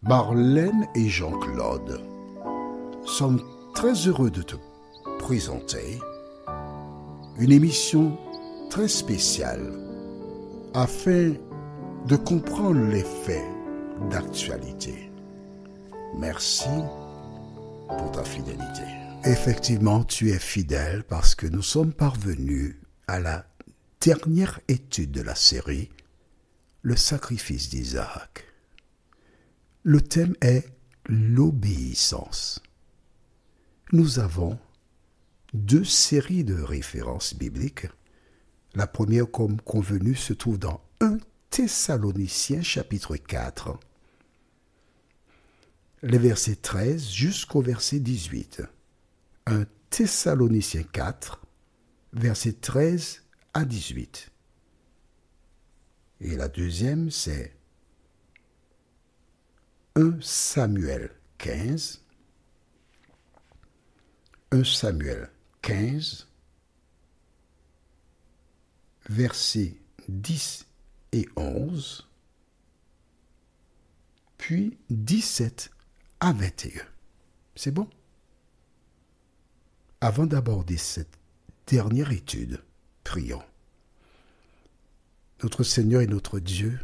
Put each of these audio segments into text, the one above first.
Marlène et Jean-Claude sommes très heureux de te présenter une émission très spéciale afin de comprendre les faits d'actualité. Merci pour ta fidélité. Effectivement, tu es fidèle parce que nous sommes parvenus à la dernière étude de la série, le sacrifice d'Isaac. Le thème est l'obéissance. Nous avons deux séries de références bibliques. La première, comme convenu, se trouve dans 1 Thessaloniciens chapitre 4, les versets 13 jusqu'au verset 18. 1 Thessaloniciens 4, versets 13 à 18. Et la deuxième, c'est 1 Samuel 15, 1 Samuel 15, versets 10 et 11, puis 17 à 21. C'est bon? Avant d'aborder cette dernière étude, prions. Notre Seigneur et notre Dieu,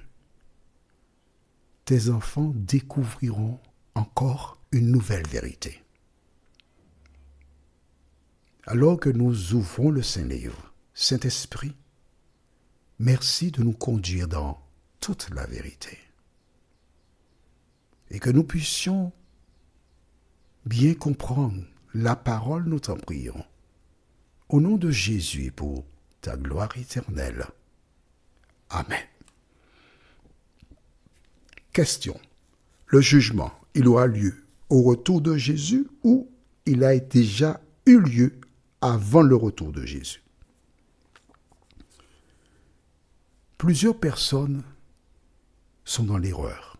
tes enfants découvriront encore une nouvelle vérité. Alors que nous ouvrons le Saint-Livre, Saint-Esprit, merci de nous conduire dans toute la vérité. Et que nous puissions bien comprendre la parole, nous t'en prions. Au nom de Jésus, pour ta gloire éternelle. Amen. Question. Le jugement, il aura lieu au retour de Jésus ou il a déjà eu lieu avant le retour de Jésus? Plusieurs personnes sont dans l'erreur.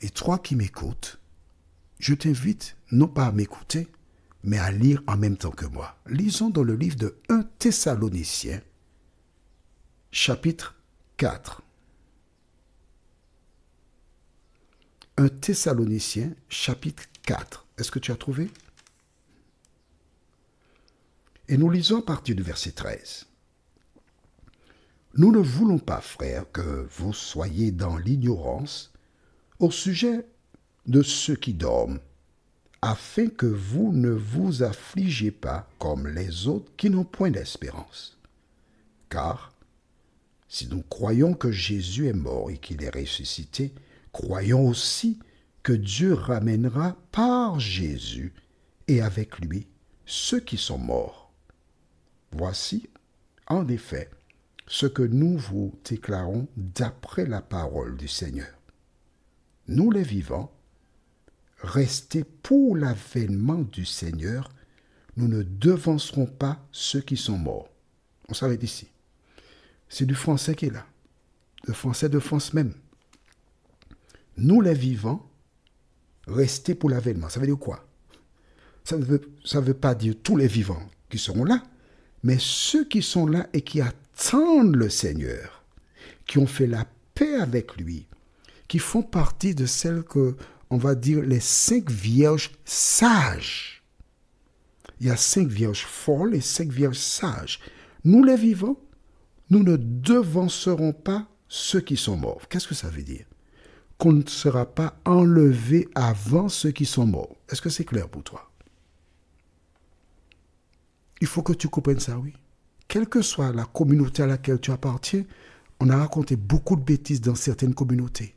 Et toi qui m'écoutes, je t'invite non pas à m'écouter, mais à lire en même temps que moi. Lisons dans le livre de 1 Thessaloniciens, chapitre 4. 1 Thessaloniciens, chapitre 4. Est-ce que tu as trouvé? Et nous lisons à partir du verset 13. Nous ne voulons pas, frères, que vous soyez dans l'ignorance au sujet de ceux qui dorment, afin que vous ne vous affligez pas comme les autres qui n'ont point d'espérance. Car si nous croyons que Jésus est mort et qu'il est ressuscité, croyons aussi que Dieu ramènera par Jésus et avec lui ceux qui sont morts. Voici, en effet, ce que nous vous déclarons d'après la parole du Seigneur. Nous les vivants, restés pour l'avènement du Seigneur, nous ne devancerons pas ceux qui sont morts. On s'arrête ici. C'est du français qui est là. Le français de France même. Nous les vivants, restés pour l'avènement. Ça veut dire quoi? Ça ne veut pas dire tous les vivants qui seront là, mais ceux qui sont là et qui attendent le Seigneur, qui ont fait la paix avec lui, qui font partie de celles que, on va dire, les 5 vierges sages. Il y a 5 vierges folles et 5 vierges sages. Nous les vivants, nous ne devancerons pas ceux qui sont morts. Qu'est-ce que ça veut dire? Qu'on ne sera pas enlevé avant ceux qui sont morts. Est-ce que c'est clair pour toi? Il faut que tu comprennes ça, oui. Quelle que soit la communauté à laquelle tu appartiens, on a raconté beaucoup de bêtises dans certaines communautés.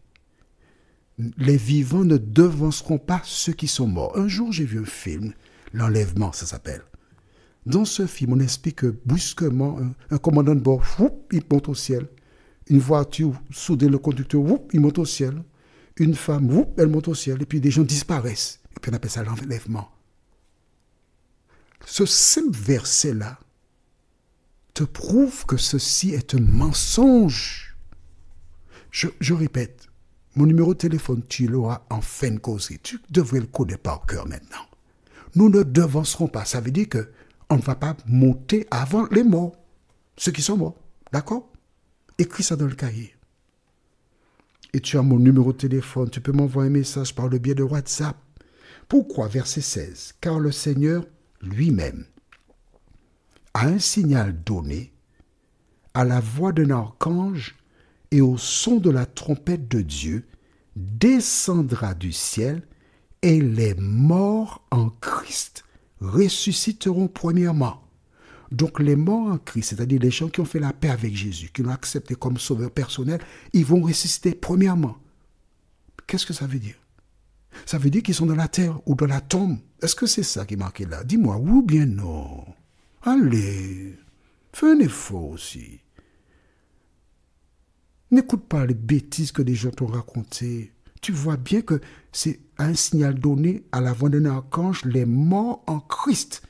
Les vivants ne devanceront pas ceux qui sont morts. Un jour, j'ai vu un film, L'Enlèvement, ça s'appelle. Dans ce film, on explique que brusquement, un commandant de bord, il monte au ciel. Une voiture, soudain, le conducteur, il monte au ciel. Une femme, elle monte au ciel. Et puis des gens disparaissent. Et puis on appelle ça l'enlèvement. Ce simple verset-là te prouve que ceci est un mensonge. Je répète, mon numéro de téléphone, tu l'auras en fin de causerie. Tu devrais le connaître par cœur maintenant. Nous ne devancerons pas. Ça veut dire qu'on ne va pas monter avant les morts. Ceux qui sont morts. D'accord? Écris ça dans le cahier. Et tu as mon numéro de téléphone. Tu peux m'envoyer un message par le biais de WhatsApp. Pourquoi? Verset 16. Car le Seigneur lui-même a un signal donné à la voix d'un archange et au son de la trompette de Dieu, descendra du ciel et les morts en Christ ressusciteront premièrement. Donc les morts en Christ, c'est-à-dire les gens qui ont fait la paix avec Jésus, qui l'ont accepté comme sauveur personnel, ils vont ressusciter premièrement. Qu'est-ce que ça veut dire? Ça veut dire qu'ils sont dans la terre ou dans la tombe. Est-ce que c'est ça qui est marqué là? Dis-moi, oui ou bien non? Allez, fais un effort aussi. N'écoute pas les bêtises que des gens t'ont racontées. Tu vois bien que c'est un signal donné à la voix d'un archange, les morts en Christ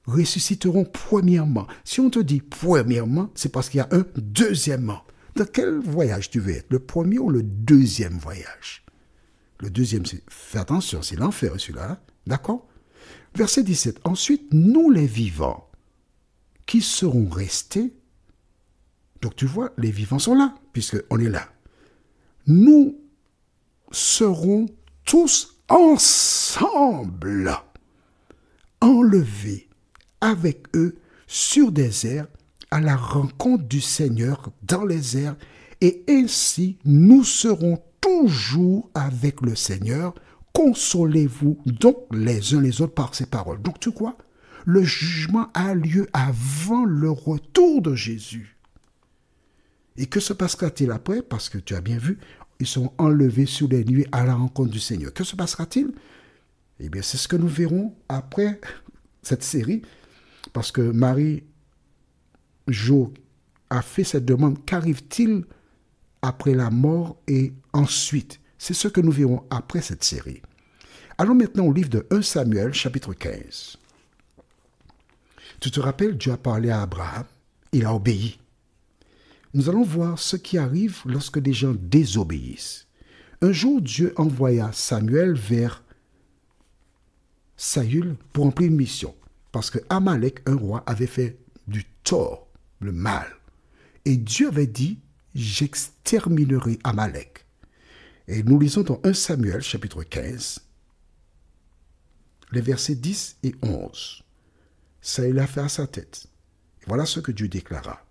ressusciteront premièrement. Si on te dit premièrement, c'est parce qu'il y a un deuxièmement. Dans quel voyage tu veux être? Le premier ou le deuxième voyage? Le deuxième, fais attention, c'est l'enfer celui-là. Hein? D'accord? Verset 17. Ensuite, nous les vivants qui seront restés. Donc tu vois, les vivants sont là, puisqu'on est là. Nous serons tous ensemble enlevés avec eux sur des airs à la rencontre du Seigneur dans les airs, et ainsi nous serons toujours avec le Seigneur. Consolez-vous donc les uns les autres par ces paroles. Donc tu vois, le jugement a lieu avant le retour de Jésus. Et que se passera-t-il après? Parce que tu as bien vu, ils sont enlevés sur les nuées à la rencontre du Seigneur. Que se passera-t-il? Eh bien, c'est ce que nous verrons après cette série. Parce que Marie-Jo a fait cette demande. Qu'arrive-t-il après la mort et ensuite? C'est ce que nous verrons après cette série. Allons maintenant au livre de 1 Samuel, chapitre 15. Tu te rappelles, Dieu a parlé à Abraham. Il a obéi. Nous allons voir ce qui arrive lorsque des gens désobéissent. Un jour, Dieu envoya Samuel vers Saül pour remplir une mission. Parce que Amalek, un roi, avait fait du tort, le mal. Et Dieu avait dit, j'exterminerai Amalek. Et nous lisons dans 1 Samuel, chapitre 15, les versets 10 et 11. Saül a fait à sa tête. Et voilà ce que Dieu déclara.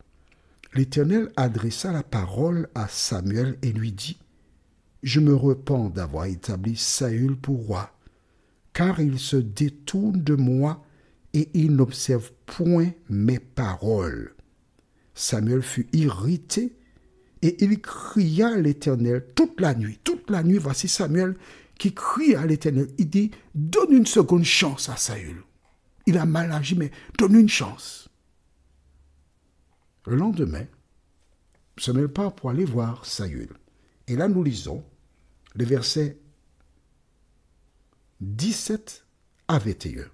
L'Éternel adressa la parole à Samuel et lui dit, « Je me repens d'avoir établi Saül pour roi, car il se détourne de moi et il n'observe point mes paroles. » Samuel fut irrité et il cria à l'Éternel toute la nuit. Toute la nuit, voici Samuel qui crie à l'Éternel. Il dit, « Donne une seconde chance à Saül. Il a mal agi, mais donne une chance. » Le lendemain, Samuel part pour aller voir Saül. Et là, nous lisons les versets 17 à 21.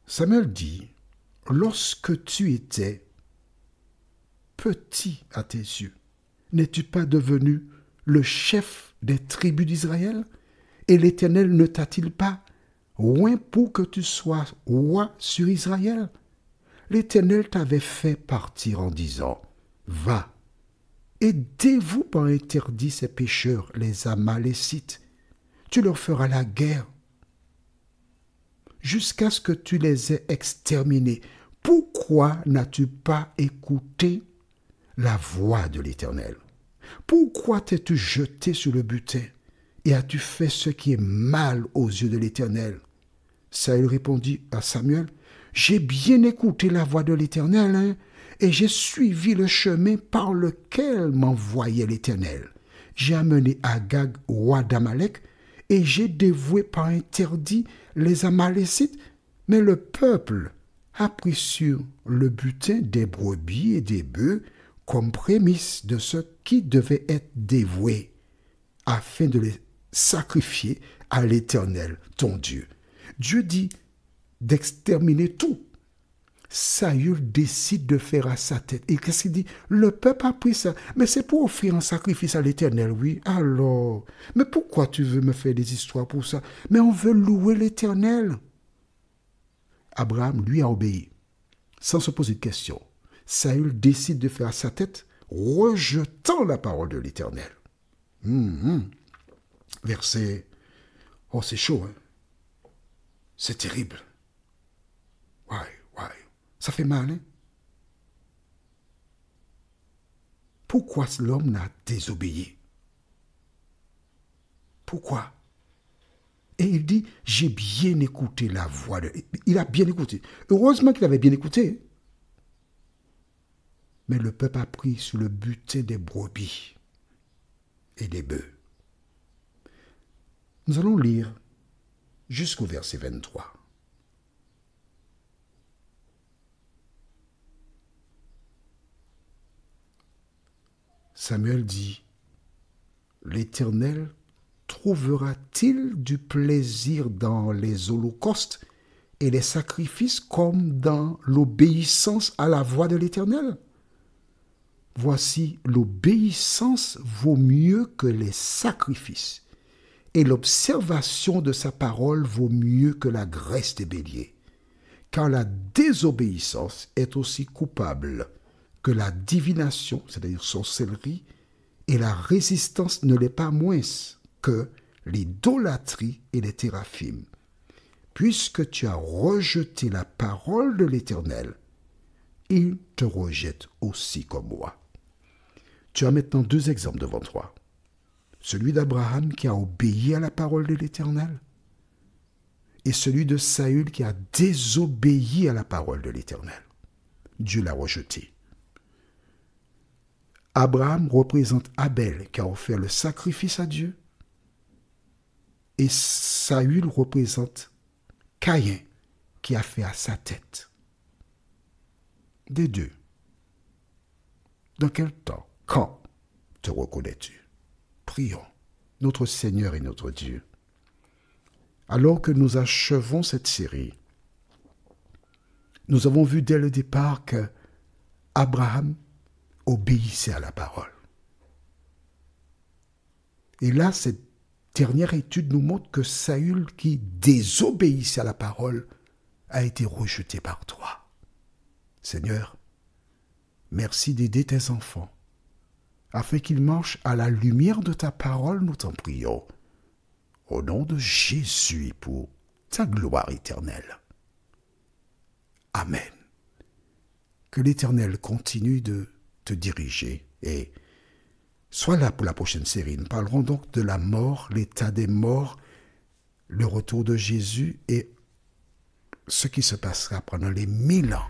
Samuel dit, « Lorsque tu étais petit à tes yeux, n'es-tu pas devenu le chef des tribus d'Israël? Et l'Éternel ne t'a-t-il pas oint pour que tu sois roi sur Israël? L'Éternel t'avait fait partir en disant, « Va, et dévoue par interdit ces pécheurs, les Amalécites. Tu leur feras la guerre jusqu'à ce que tu les aies exterminés. Pourquoi n'as-tu pas écouté la voix de l'Éternel? Pourquoi t'es-tu jeté sur le butin et as-tu fait ce qui est mal aux yeux de l'Éternel? » Saül répondit à Samuel, « J'ai bien écouté la voix de l'Éternel, hein, et j'ai suivi le chemin par lequel m'envoyait l'Éternel. J'ai amené Agag, roi d'Amalek, et j'ai dévoué par interdit les Amalécites, mais le peuple a pris sur le butin des brebis et des bœufs comme prémisse de ce qui devait être dévoué, afin de les sacrifier à l'Éternel, ton Dieu. » Dieu dit d'exterminer tout. Saül décide de faire à sa tête. Et qu'est-ce qu'il dit? Le peuple a pris ça. Mais c'est pour offrir un sacrifice à l'Éternel, oui. Alors, mais pourquoi tu veux me faire des histoires pour ça? Mais on veut louer l'Éternel. Abraham, lui, a obéi, sans se poser de questions. Saül décide de faire à sa tête rejetant la parole de l'Éternel. Verset... Oh, c'est chaud, hein? C'est terrible. Ouais. Ça fait mal, hein? Pourquoi l'homme n'a désobéi? Pourquoi? Et il dit, j'ai bien écouté la voix de... Il a bien écouté. Heureusement qu'il avait bien écouté. Mais le peuple a pris sur le butin des brebis et des bœufs. Nous allons lire jusqu'au verset 23. Samuel dit, l'Éternel trouvera-t-il du plaisir dans les holocaustes et les sacrifices comme dans l'obéissance à la voix de l'Éternel? Voici, l'obéissance vaut mieux que les sacrifices, et l'observation de sa parole vaut mieux que la graisse des béliers, car la désobéissance est aussi coupable que la divination, c'est-à-dire sorcellerie, et la résistance ne l'est pas moins que l'idolâtrie et les téraphimes. Puisque tu as rejeté la parole de l'Éternel, il te rejette aussi comme moi. Tu as maintenant deux exemples devant toi. Celui d'Abraham qui a obéi à la parole de l'Éternel et celui de Saül qui a désobéi à la parole de l'Éternel. Dieu l'a rejeté. Abraham représente Abel qui a offert le sacrifice à Dieu et Saül représente Caïn qui a fait à sa tête. Des deux. Dans quel temps, quand te reconnais-tu? Prions, notre Seigneur et notre Dieu. Alors que nous achevons cette série, nous avons vu dès le départ que Abraham obéissait à la parole. Et là, cette dernière étude nous montre que Saül, qui désobéissait à la parole, a été rejeté par toi. Seigneur, merci d'aider tes enfants, afin qu'ils marchent à la lumière de ta parole, nous t'en prions. Au nom de Jésus, pour ta gloire éternelle. Amen. Que l'Éternel continue de te diriger et sois là pour la prochaine série. Nous parlerons donc de la mort, l'état des morts, le retour de Jésus et ce qui se passera pendant les 1000 ans.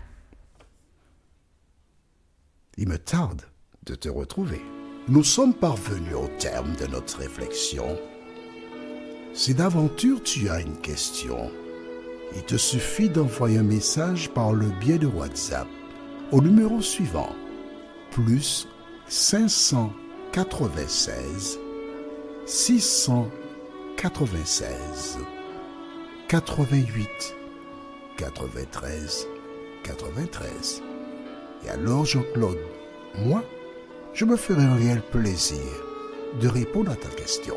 Il me tarde de te retrouver. Nous sommes parvenus au terme de notre réflexion. Si d'aventure tu as une question, il te suffit d'envoyer un message par le biais de WhatsApp au numéro suivant, plus 596 696 88 93 93. Et alors Jean-Claude, moi, je me ferai un réel plaisir de répondre à ta question.